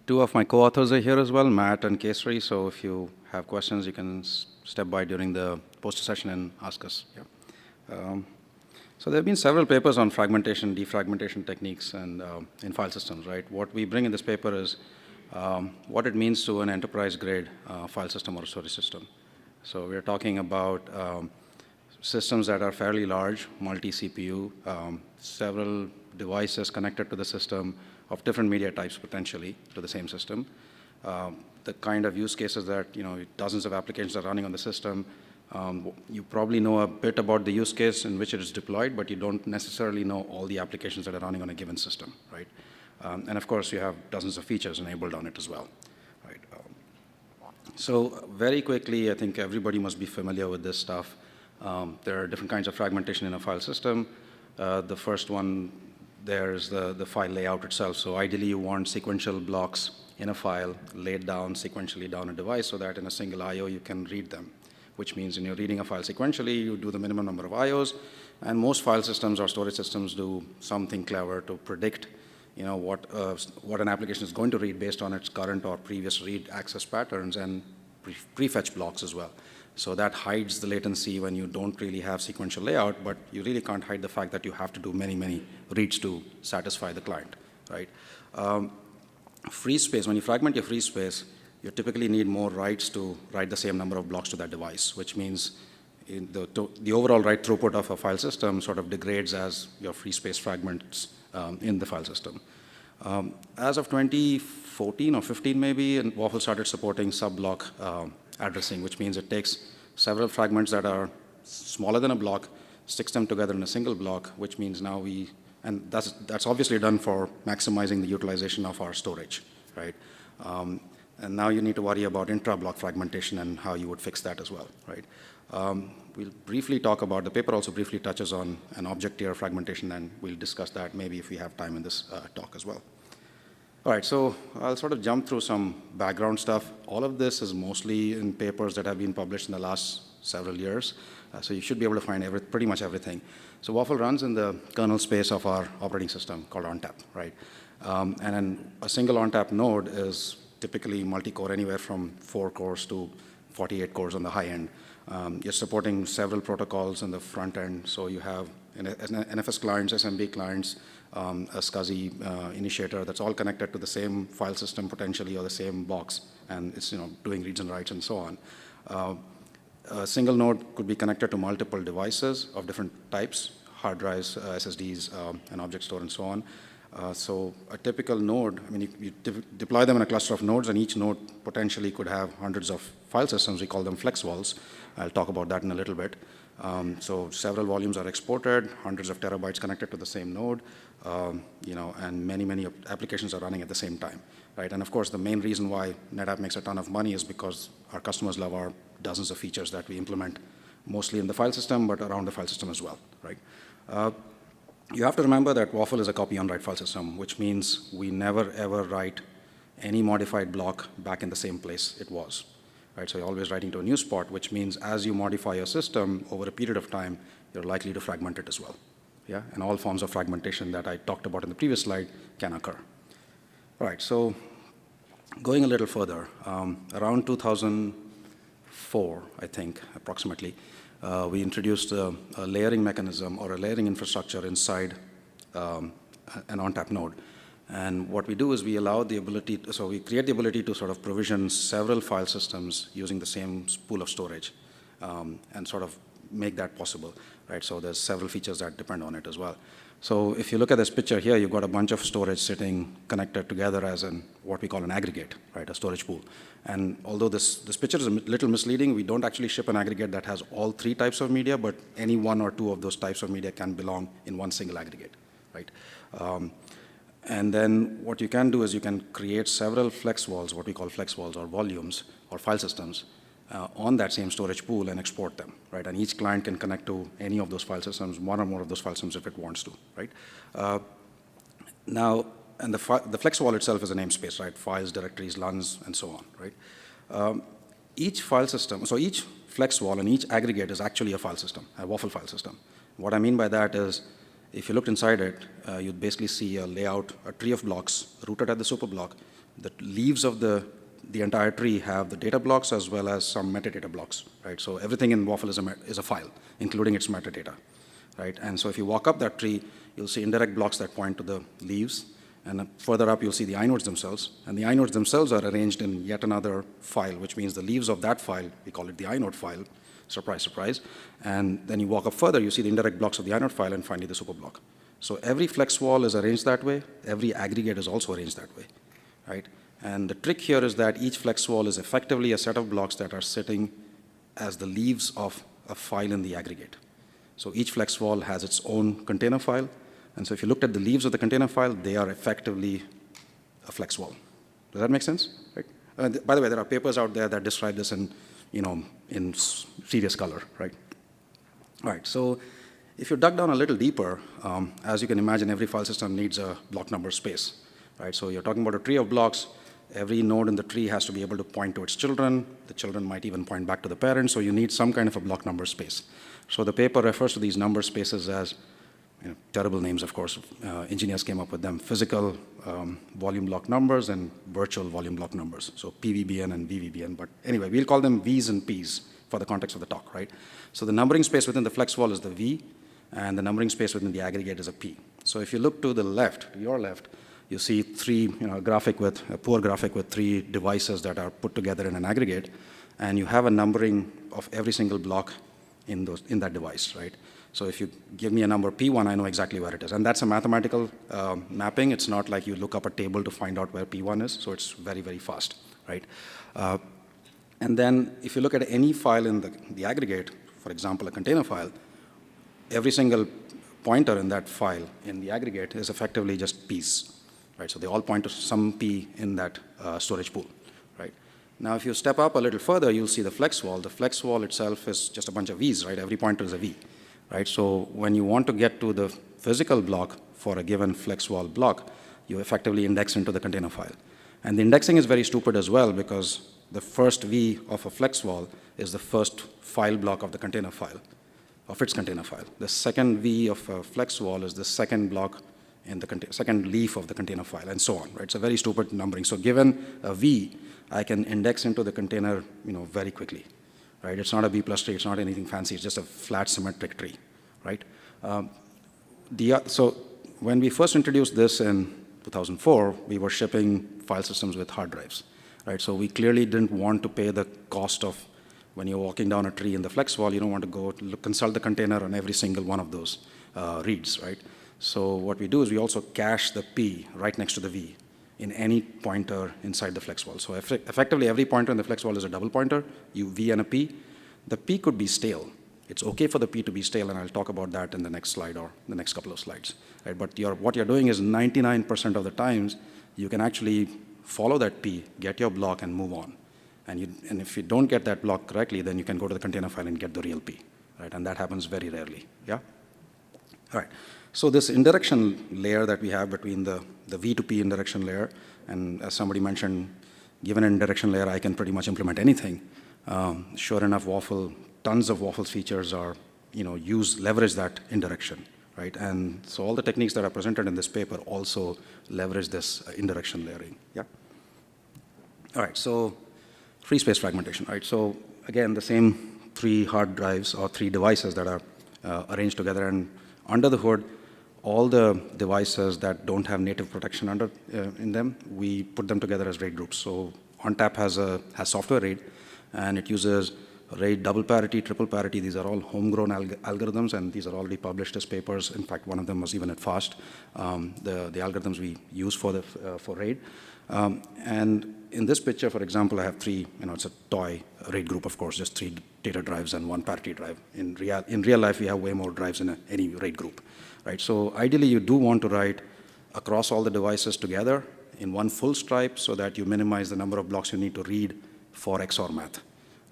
Two of my co-authors are here as well, Matt and Kesari, so if you have questions, you can step by during the poster session and ask us. Yeah. So there have been several papers on fragmentation, defragmentation techniques, and in file systems, right? What we bring in this paper is what it means to an enterprise-grade file system or storage system. So we're talking about systems that are fairly large, multi-CPU, several devices connected to the system of different media types potentially to the same system. The kind of use cases that, dozens of applications are running on the system. You probably know a bit about the use case in which it is deployed, but you don't necessarily know all the applications that are running on a given system, right? And of course, you have dozens of features enabled on it as well, right? So very quickly, I think everybody must be familiar with this stuff. There are different kinds of fragmentation in a file system. The first one, there's the file layout itself. So ideally, you want sequential blocks in a file laid down sequentially down a device so that in a single I/O you can read them, which means when you're reading a file sequentially, you do the minimum number of I/Os. And most file systems or storage systems do something clever to predict what an application is going to read based on its current or previous read access patterns and prefetch blocks as well. So that hides the latency when you don't really have sequential layout, but you really can't hide the fact that you have to do many, many reads to satisfy the client, right? Free space, when you fragment your free space, you typically need more writes to write the same number of blocks to that device, which means the overall write throughput of a file system sort of degrades as your free space fragments in the file system. As of 2014 or 15 maybe, and WAFL started supporting Subblock addressing, which means it takes several fragments that are smaller than a block, sticks them together in a single block, which means now and that's obviously done for maximizing the utilization of our storage, right? And now you need to worry about intra-block fragmentation and how you would fix that as well, right? We'll briefly talk about, the paper also briefly touches on an object tier fragmentation, and we'll discuss that maybe if we have time in this talk as well. All right, so I'll sort of jump through some background stuff. All of this is mostly in papers that have been published in the last several years, so you should be able to find pretty much everything. So WAFL runs in the kernel space of our operating system called ONTAP, right? And then a single ONTAP node is typically multi-core, anywhere from 4 cores to 48 cores on the high end. You're supporting several protocols in the front end, so you have NFS clients, SMB clients, a SCSI initiator that's all connected to the same file system potentially or the same box, and it's doing reads and writes and so on. A single node could be connected to multiple devices of different types, hard drives, SSDs, an object store, and so on. So a typical node, I mean, you deploy them in a cluster of nodes, and each node potentially could have hundreds of file systems. We call them flex walls. I'll talk about that in a little bit. So several volumes are exported, hundreds of terabytes connected to the same node, and many, many applications are running at the same time, right? And of course, the main reason why NetApp makes a ton of money is because our customers love our dozens of features that we implement, mostly in the file system, but around the file system as well, right? You have to remember that WAFL is a copy-on-write file system, which means we never, ever write any modified block back in the same place it was, right? So you're always writing to a new spot, which means as you modify your system over a period of time, you're likely to fragment it as well, yeah? And all forms of fragmentation that I talked about in the previous slide can occur. All right, so going a little further, around 2004, I think, approximately, we introduced a layering mechanism or a layering infrastructure inside an ONTAP node. And what we do is we allow the ability, so we create the ability to sort of provision several file systems using the same pool of storage and sort of make that possible, right? So there's several features that depend on it as well. So if you look at this picture here, you've got a bunch of storage sitting connected together as what we call an aggregate, right, a storage pool. And although this picture is a little misleading, we don't actually ship an aggregate that has all 3 types of media, but any 1 or 2 of those types of media can belong in one single aggregate, right? And then what you can do is you can create several flex walls, what we call flex walls or volumes or file systems, on that same storage pool and export them, right? And each client can connect to any of those file systems, one or more of those file systems if it wants to, right? Now, and the flex wall itself is a namespace, right? Files, directories, LUNs, and so on, right? Each file system, so each flex wall and each aggregate is actually a file system, a WAFL file system. What I mean by that is, if you looked inside it, you'd basically see a layout, a tree of blocks rooted at the super block. the leaves of the entire tree have the data blocks as well as some metadata blocks, right? So everything in WAFL is a file, including its metadata, right? And so if you walk up that tree, you'll see indirect blocks that point to the leaves, and further up you'll see the inodes themselves, and the inodes themselves are arranged in yet another file, which means the leaves of that file, we call it the inode file, surprise, surprise, and then you walk up further, you see the indirect blocks of the inode file, and finally the superblock. So every flex wall is arranged that way, every aggregate is also arranged that way, right? And the trick here is that each flex wall is effectively a set of blocks that are sitting as the leaves of a file in the aggregate. So each flex wall has its own container file. And so if you looked at the leaves of the container file, they are effectively a flex wall. Does that make sense? Right? By the way, there are papers out there that describe this in, in serious color, right? All right, so if you dug down a little deeper, as you can imagine, every file system needs a block number space, right? So you're talking about a tree of blocks. Every node in the tree has to be able to point to its children. The children might even point back to the parents, so you need some kind of a block number space. So the paper refers to these number spaces as, terrible names, of course. Engineers came up with them: physical volume block numbers and virtual volume block numbers. So PVBN and VVBN. But anyway, we'll call them V's and P's for the context of the talk, right? So the numbering space within the flex wall is the V, and the numbering space within the aggregate is a P. So if you look to the left, to your left, you see a poor graphic with three devices that are put together in an aggregate, and you have a numbering of every single block in that device, right? So if you give me a number P1, I know exactly where it is. And that's a mathematical mapping. It's not like you look up a table to find out where P1 is, so it's very, very fast, right? And then if you look at any file in the aggregate, for example, a container file, every single pointer in that file in the aggregate is effectively just P's, right? So they all point to some P in that storage pool, right? Now, if you step up a little further, you'll see the flex wall. The flex wall itself is just a bunch of V's, right? Every pointer is a V, right? So when you want to get to the physical block for a given flex wall block, you effectively index into the container file. And the indexing is very stupid as well, because the first V of a flex wall is the first file block of the container file, of its container file. The second V of a flex wall is the second block in the second leaf of the container file, and so on, right? It's a very stupid numbering. So given a V, I can index into the container, very quickly, right? It's not a B plus tree. It's not anything fancy. It's just a flat symmetric tree, right? So when we first introduced this in 2004, we were shipping file systems with hard drives, right? So we clearly didn't want to pay the cost of, when you're walking down a tree in the flex wall, you don't want to go consult the container on every single one of those reads, right? So what we do is we also cache the P right next to the V in any pointer inside the flex wall. So effectively, every pointer in the flex wall is a double pointer, V and a P. The P could be stale. It's OK for the P to be stale, and I'll talk about that in the next slide or the next couple of slides, right? But what you're doing is 99% of the times, you can actually follow that P, get your block, and move on. And if you don't get that block correctly, then you can go to the container file and get the real P, right? And that happens very rarely, yeah? All right. So this indirection layer that we have between the V to P indirection layer, and as somebody mentioned, given an indirection layer, I can pretty much implement anything. Sure enough, tons of WAFL's features are, leverage that indirection, right? And so all the techniques that are presented in this paper also leverage this indirection layering, yeah? All right, so free space fragmentation, right? So again, the same 3 hard drives or 3 devices that are arranged together, and under the hood, all the devices that don't have native protection in them, we put them together as RAID groups. So ONTAP has software RAID, and it uses RAID double parity, triple parity. These are all homegrown algorithms, and these are already published as papers. In fact, one of them was even at FAST, the algorithms we use for RAID. And in this picture, for example, I have 3, it's a toy RAID group, of course, just 3 data drives and 1 parity drive. In real life, we have way more drives in any RAID group, right? So ideally, you do want to write across all the devices together in one full stripe so that you minimize the number of blocks you need to read for XOR math,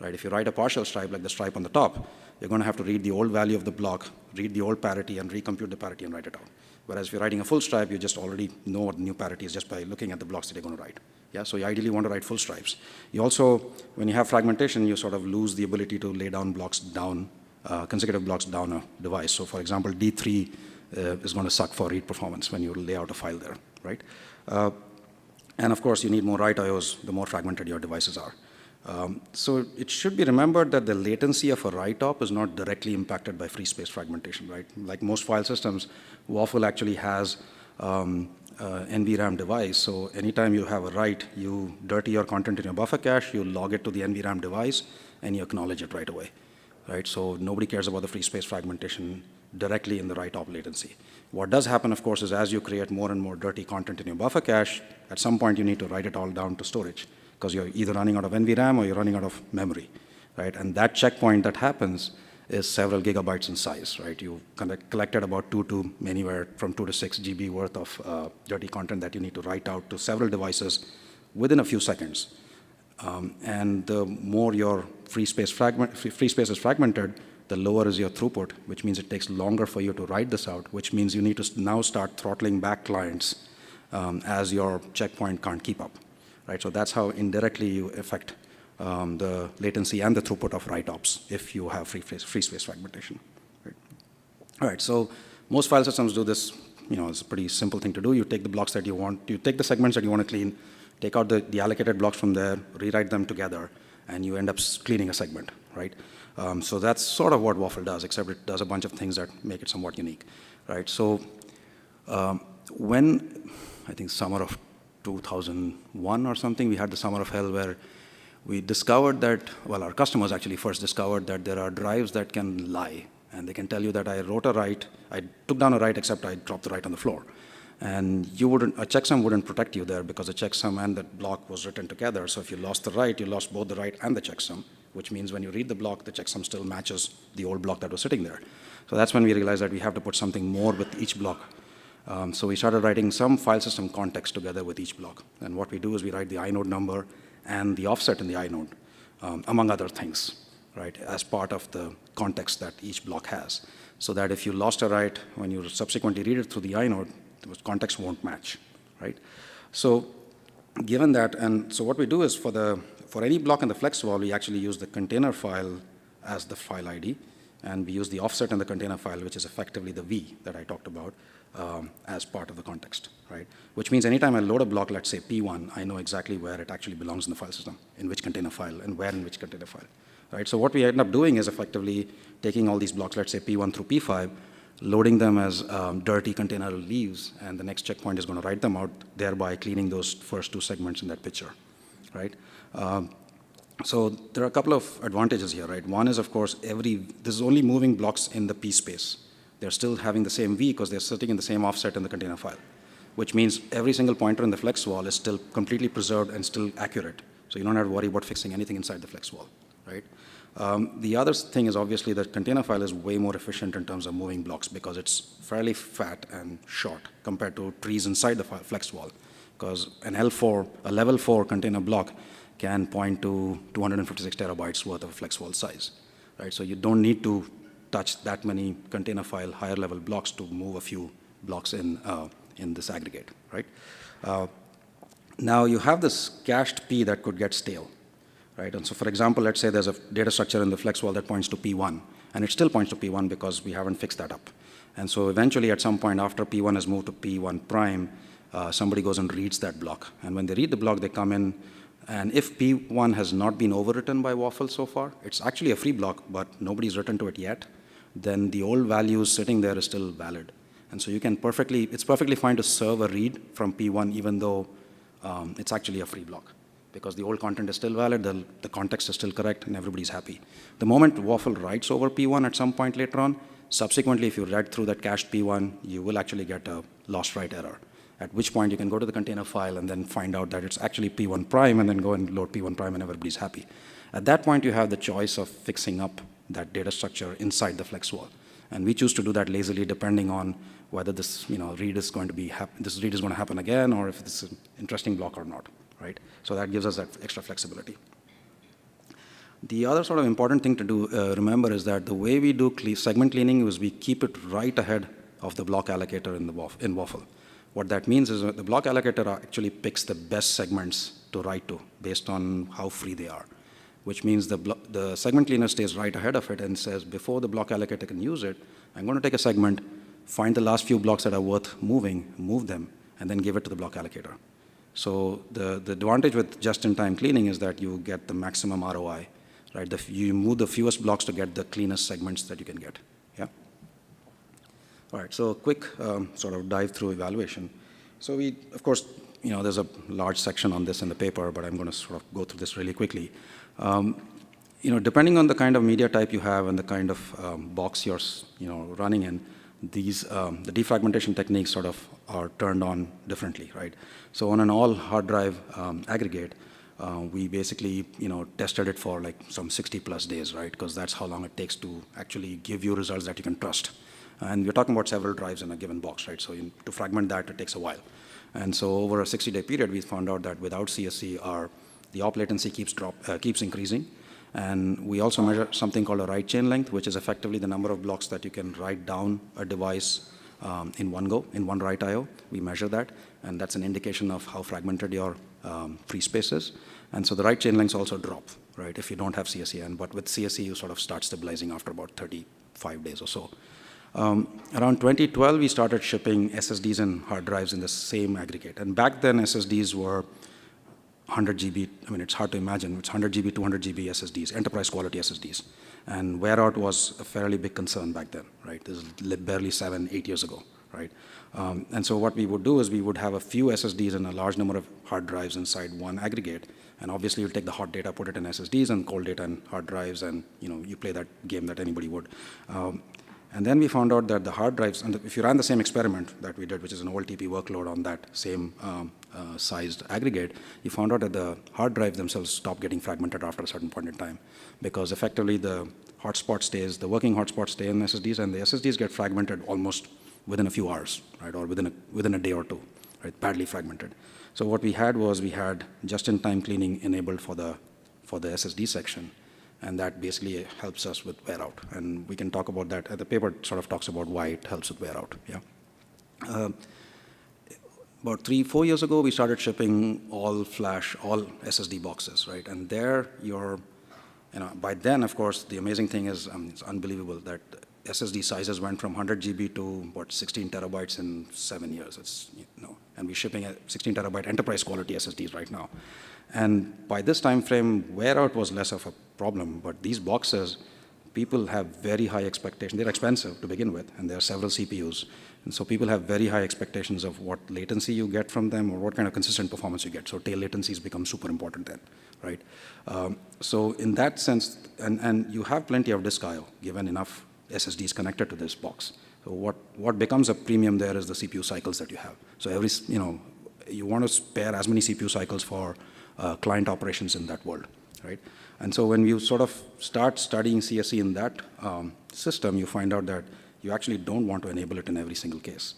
right? If you write a partial stripe, like the stripe on the top, you're going to have to read the old value of the block, read the old parity, and recompute the parity and write it out. Whereas if you're writing a full stripe, you just already know what the new parity is just by looking at the blocks that you're going to write. Yeah, so you ideally want to write full stripes. You also, when you have fragmentation, you sort of lose the ability to lay down blocks down, consecutive blocks down a device. So for example, D3 is going to suck for read performance when you lay out a file there, right? And of course, you need more write IOs the more fragmented your devices are. So it should be remembered that the latency of a write-op is not directly impacted by free space fragmentation, right? Like most file systems, WAFL actually has NVRAM device. So anytime you have a write, you dirty your content in your buffer cache, you log it to the NVRAM device, and you acknowledge it right away, right? So nobody cares about the free space fragmentation directly in the write-op latency. What does happen, of course, is as you create more and more dirty content in your buffer cache, at some point you need to write it all down to storage, because you're either running out of NVRAM or you're running out of memory, right? And that checkpoint that happens is several gigabytes in size, right? You collected about 2 to anywhere from 2 to 6 GB worth of dirty content that you need to write out to several devices within a few seconds. And the more your free space is fragmented, the lower is your throughput, which means it takes longer for you to write this out, which means you need to now start throttling back clients as your checkpoint can't keep up. Right, so that's how indirectly you affect the latency and the throughput of write-ops if you have free space fragmentation. Right. All right, so most file systems do this. It's a pretty simple thing to do. You take the blocks that you want, you take the segments that you want to clean, take out the allocated blocks from there, rewrite them together, and you end up cleaning a segment, right? So that's sort of what WAFL does, except it does a bunch of things that make it somewhat unique, right? So when, I think summer of 2001 or something, we had the summer of hell where we discovered that, well, our customers actually first discovered that there are drives that can lie, and they can tell you that I wrote a write, I took down a write, except I dropped the write on the floor. And a checksum wouldn't protect you there because the checksum and the block was written together. So if you lost the write, you lost both the write and the checksum, which means when you read the block, the checksum still matches the old block that was sitting there. So that's when we realized that we have to put something more with each block. So we started writing some file system context together with each block. And what we do is we write the inode number and the offset in the inode, among other things, right, as part of the context that each block has. So that if you lost a write, when you subsequently read it through the inode, the context won't match, right? So given that, and so what we do is for any block in the flex wall, we actually use the container file as the file ID, and we use the offset in the container file, which is effectively the V that I talked about, as part of the context, right? Which means anytime I load a block, let's say P1, I know exactly where it actually belongs in the file system, in which container file, and where in which container file, right? So what we end up doing is effectively taking all these blocks, let's say P1 through P5, loading them as dirty container leaves, and the next checkpoint is going to write them out, thereby cleaning those first two segments in that picture, right? So there are a couple of advantages here, right? One is, of course, this is only moving blocks in the P space. They're still having the same V because they're sitting in the same offset in the container file, which means every single pointer in the flex wall is still completely preserved and still accurate. So you don't have to worry about fixing anything inside the flex wall, right? The other thing is obviously that container file is way more efficient in terms of moving blocks because it's fairly fat and short compared to trees inside the flex wall. Because a level 4 container block can point to 256 terabytes worth of flex wall size, right? So you don't need to touch that many container file higher level blocks to move a few blocks in this aggregate, right? Now you have this cached P that could get stale, right? And so for example, let's say there's a data structure in the flex wall that points to P1, and it still points to P1 because we haven't fixed that up. And so eventually at some point after P1 has moved to P1 prime, somebody goes and reads that block. And when they read the block, they come in, and if P1 has not been overwritten by WAFL so far, it's actually a free block, but nobody's written to it yet, then the old value sitting there is still valid. And so it's perfectly fine to serve a read from P1 even though it's actually a free block, because the old content is still valid, the context is still correct, and everybody's happy. The moment WAFL writes over P1 at some point later on, subsequently, if you read through that cached P1, you will actually get a lost write error, at which point you can go to the container file and then find out that it's actually P1 prime, and then go and load P1 prime, and everybody's happy. At that point, you have the choice of fixing up that data structure inside the flex wall. And we choose to do that lazily depending on whether this read is going to happen again, or if it's an interesting block or not, right? So that gives us that extra flexibility. The other sort of important thing to do, remember, is that the way we do segment cleaning is we keep it right ahead of the block allocator in WAFL. What that means is that the block allocator actually picks the best segments to write to based on how free they are, which means the segment cleaner stays right ahead of it and says, before the block allocator can use it, I'm going to take a segment, find the last few blocks that are worth moving, move them, and then give it to the block allocator. So the advantage with just-in-time cleaning is that you get the maximum ROI, right? You move the fewest blocks to get the cleanest segments that you can get, yeah? All right, so a quick sort of dive through evaluation. So we, of course, there's a large section on this in the paper, but I'm going to sort of go through this really quickly. Depending on the kind of media type you have and the kind of box you're, running in, these the defragmentation techniques sort of are turned on differently, right? So on an all hard drive aggregate, we basically, tested it for like some 60+ days, right? Because that's how long it takes to actually give you results that you can trust. And we're talking about several drives in a given box, right? So to fragment that, it takes a while. And so over a 60-day period, we found out that without CSE, the op latency keeps increasing. And we also measure something called a write chain length, which is effectively the number of blocks that you can write down a device in one go, in one write I/O. We measure that, and that's an indication of how fragmented your free space is. And so the write chain lengths also drop, right, if you don't have CSE. But with CSE, you sort of start stabilizing after about 35 days or so. Around 2012, we started shipping SSDs and hard drives in the same aggregate. And back then, SSDs were 100 GB, it's hard to imagine, it's 100 GB, 200 GB SSDs, enterprise quality SSDs. And wear out was a fairly big concern back then, right? This is barely 7, 8 years ago, right? And so what we would do is we would have a few SSDs and a large number of hard drives inside one aggregate. And obviously, you'll take the hot data, put it in SSDs, and cold data in hard drives, and you play that game that anybody would. And then we found out that the hard drives, and if you ran the same experiment that we did, which is an OLTP workload on that same sized aggregate, you found out that the hard drives themselves stop getting fragmented after a certain point in time, because effectively the working hotspot stay in SSDs, and the SSDs get fragmented almost within a few hours, right, or within a day or two, right, badly fragmented. So what we had was just-in-time cleaning enabled for the SSD section. And that basically helps us with wear out. And we can talk about that. The paper sort of talks about why it helps with wear out. Yeah. About 3-4 years ago, we started shipping all flash, all SSD boxes, right? And there by then, of course, the amazing thing is, it's unbelievable that SSD sizes went from 100 GB to 16 terabytes in 7 years. And we're shipping 16 terabyte enterprise quality SSDs right now. And by this time frame, wear out was less of a problem, but these boxes, people have very high expectations. They're expensive to begin with, and there are several CPUs. And so people have very high expectations of what latency you get from them or what kind of consistent performance you get. So tail latencies become super important then, right? So in that sense, and you have plenty of disk I/O, given enough SSDs connected to this box. So what becomes a premium there is the CPU cycles that you have. So you want to spare as many CPU cycles for client operations in that world, right? And so when you sort of start studying CSE in that system, you find out that you actually don't want to enable it in every single case,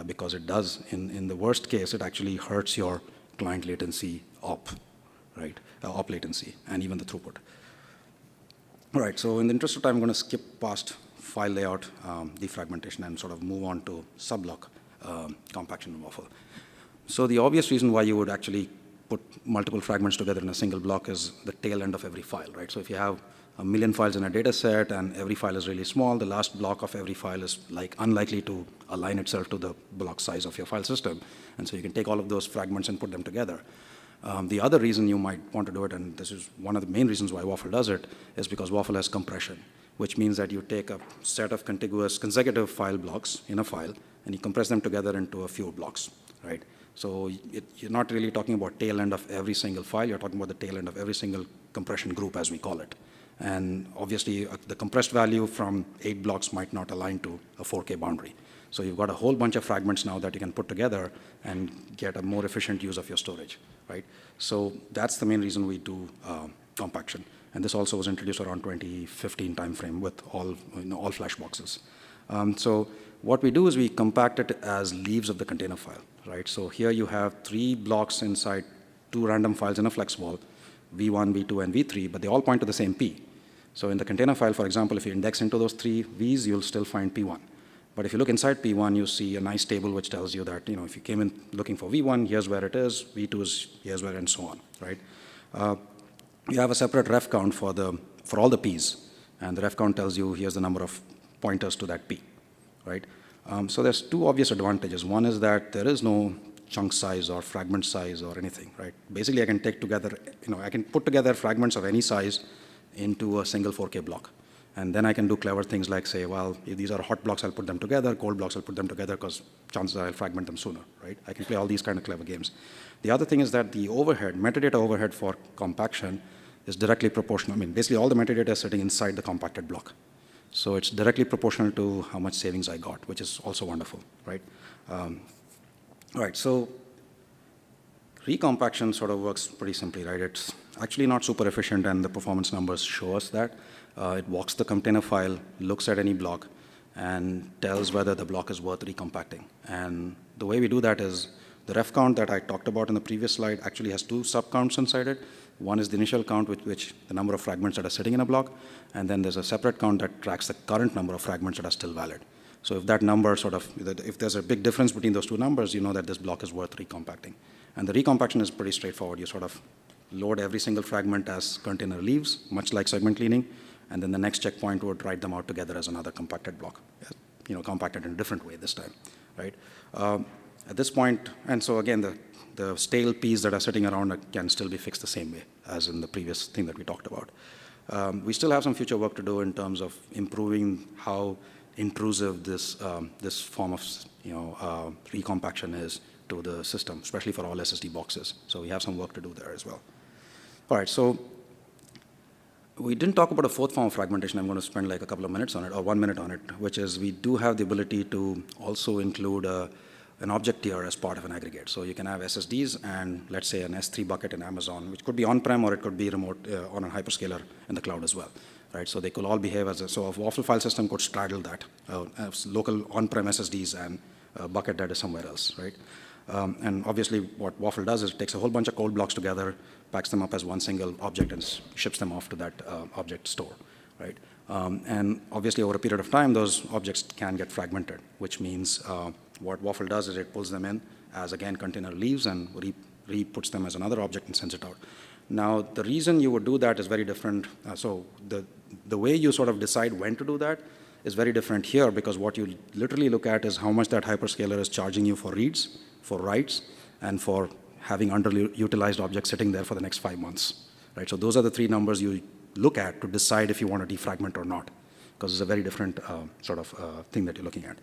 because it does, in the worst case, it actually hurts your client latency op, right? Op latency, and even the throughput. All right, so in the interest of time, I'm going to skip past file layout, defragmentation, and sort of move on to Subblock, compaction and WAFL. So the obvious reason why you would actually put multiple fragments together in a single block is the tail end of every file, right? So if you have 1 million files in a data set and every file is really small, the last block of every file is unlikely to align itself to the block size of your file system. And so you can take all of those fragments and put them together. The other reason you might want to do it, and this is one of the main reasons why WAFL does it, is because WAFL has compression, which means that you take a set of contiguous consecutive file blocks in a file, and you compress them together into a few blocks, right? So you're not really talking about tail end of every single file. You're talking about the tail end of every single compression group, as we call it. And obviously, the compressed value from 8 blocks might not align to a 4K boundary. So you've got a whole bunch of fragments now that you can put together and get a more efficient use of your storage, right? So that's the main reason we do compaction. And this also was introduced around 2015 timeframe with all flash boxes. So what we do is we compact it as leaves of the container file, right? So here you have 3 blocks inside 2 random files in a flex wall, V1, V2, and V3, but they all point to the same P. So in the container file, for example, if you index into those 3 Vs, you'll still find P1. But if you look inside P1, you see a nice table which tells you that, if you came in looking for V1, here's where it is, V2 is here's where, and so on, right? You have a separate ref count for all the Ps, and the ref count tells you here's the number of pointers to that P, right? So there's 2 obvious advantages. One is that there is no chunk size or fragment size or anything, right? Basically, I can take together, I can put together fragments of any size into a single 4K block. And then I can do clever things like say, well, if these are hot blocks, I'll put them together. Cold blocks, I'll put them together because chances are I'll fragment them sooner, right? I can play all these kind of clever games. The other thing is that the overhead, metadata overhead for compaction is directly proportional. I mean, basically all the metadata is sitting inside the compacted block. So it's directly proportional to how much savings I got, which is also wonderful, right? All right, so recompaction sort of works pretty simply, right? It's actually not super efficient, and the performance numbers show us that. It walks the container file, looks at any block, and tells whether the block is worth recompacting. And the way we do that is the ref count that I talked about in the previous slide actually has two sub-counts inside it. One is the initial count, which the number of fragments that are sitting in a block, and then there's a separate count that tracks the current number of fragments that are still valid. So if that number if there's a big difference between those two numbers, you know that this block is worth recompacting. And the recompaction is pretty straightforward. You sort of load every single fragment as container leaves, much like segment cleaning, and then the next checkpoint would write them out together as another compacted block, compacted in a different way this time, right? At this point, and so again, the stale peas that are sitting around can still be fixed the same way as in the previous thing that we talked about. We still have some future work to do in terms of improving how intrusive this form of recompaction is to the system, especially for all SSD boxes. So we have some work to do there as well. All right, so we didn't talk about a fourth form of fragmentation. I'm going to spend like a couple of minutes on it, or 1 minute on it, which is we do have the ability to also include an object tier as part of an aggregate. So you can have SSDs and let's say an S3 bucket in Amazon, which could be on-prem or it could be remote on a hyperscaler in the cloud as well, right? So they could all behave as so a WAFL file system could straddle that, local on-prem SSDs and a bucket that is somewhere else, right? And obviously what WAFL does is it takes a whole bunch of cold blocks together, packs them up as one single object and ships them off to that object store, right? And obviously over a period of time, those objects can get fragmented, which means what WAFL does is it pulls them in as, again, container leaves and re-puts them as another object and sends it out. Now, the reason you would do that is very different. So the way you sort of decide when to do that is very different here, because what you literally look at is how much that hyperscaler is charging you for reads, for writes, and for having underutilized objects sitting there for the next 5 months, right? So those are the three numbers you look at to decide if you want to defragment or not, because it's a very different sort of thing that you're looking at.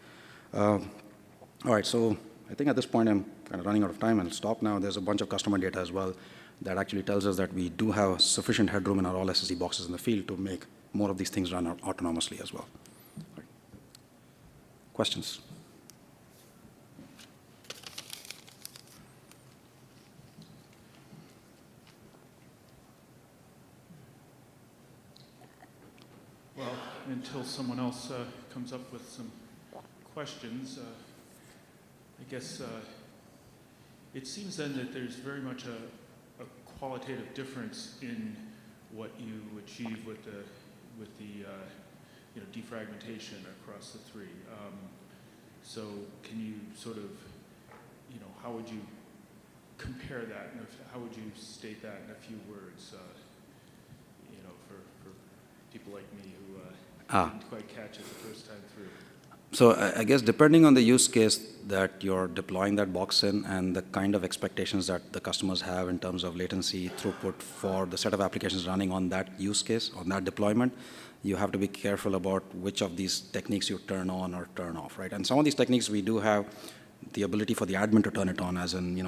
All right, so I think at this point I'm kind of running out of time and I'll stop now. There's a bunch of customer data as well that actually tells us that we do have sufficient headroom in our all SSD boxes in the field to make more of these things run autonomously as well. Right. Questions? Well, until someone else comes up with some questions, I guess it seems then that there's very much a qualitative difference in what you achieve with the defragmentation across the three. So can you sort of, how would you compare that, and how would you state that in a few words, for people like me who didn't quite catch it the first time through? So I guess depending on the use case that you're deploying that box in and the kind of expectations that the customers have in terms of latency, throughput for the set of applications running on that use case, on that deployment, you have to be careful about which of these techniques you turn on or turn off, right? And some of these techniques we do have the ability for the admin to turn it on, as in,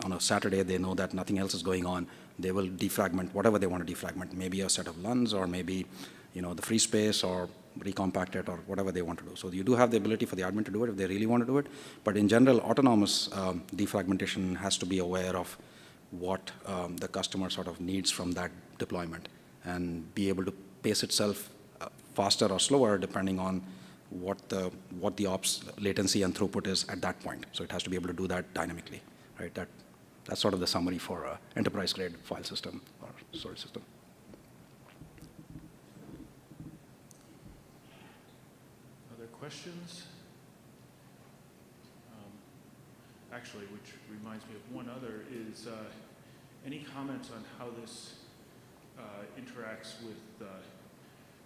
on a Saturday they know that nothing else is going on. They will defragment whatever they want to defragment, maybe a set of LUNs or maybe the free space or recompact it or whatever they want to do. So you do have the ability for the admin to do it if they really want to do it. But in general, autonomous defragmentation has to be aware of what the customer sort of needs from that deployment and be able to pace itself faster or slower depending on what the ops latency and throughput is at that point. So it has to be able to do that dynamically, right? That's sort of the summary for an enterprise-grade file system or storage system. Questions? Actually, which reminds me of one other, is any comments on how this interacts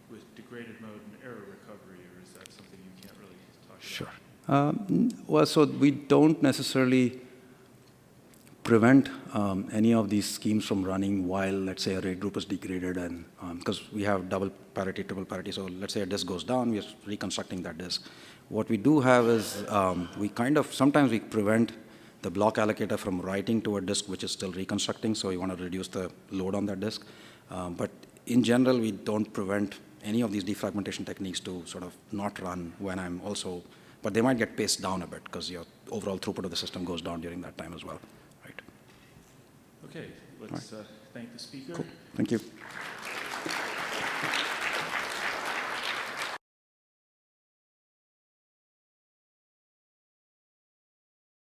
with degraded mode and error recovery, or is that something you can't really talk about? Sure. Well, so we don't necessarily prevent any of these schemes from running while, let's say, a RAID group is degraded, and because we have double parity, triple parity, so let's say a disk goes down, we are reconstructing that disk. What we do have is sometimes we prevent the block allocator from writing to a disk which is still reconstructing, so we want to reduce the load on that disk. But in general, we don't prevent any of these defragmentation techniques to sort of not run when I'm also, but they might get paced down a bit because your overall throughput of the system goes down during that time as well. Right. Okay, let's thank the speaker. Cool. Thank you.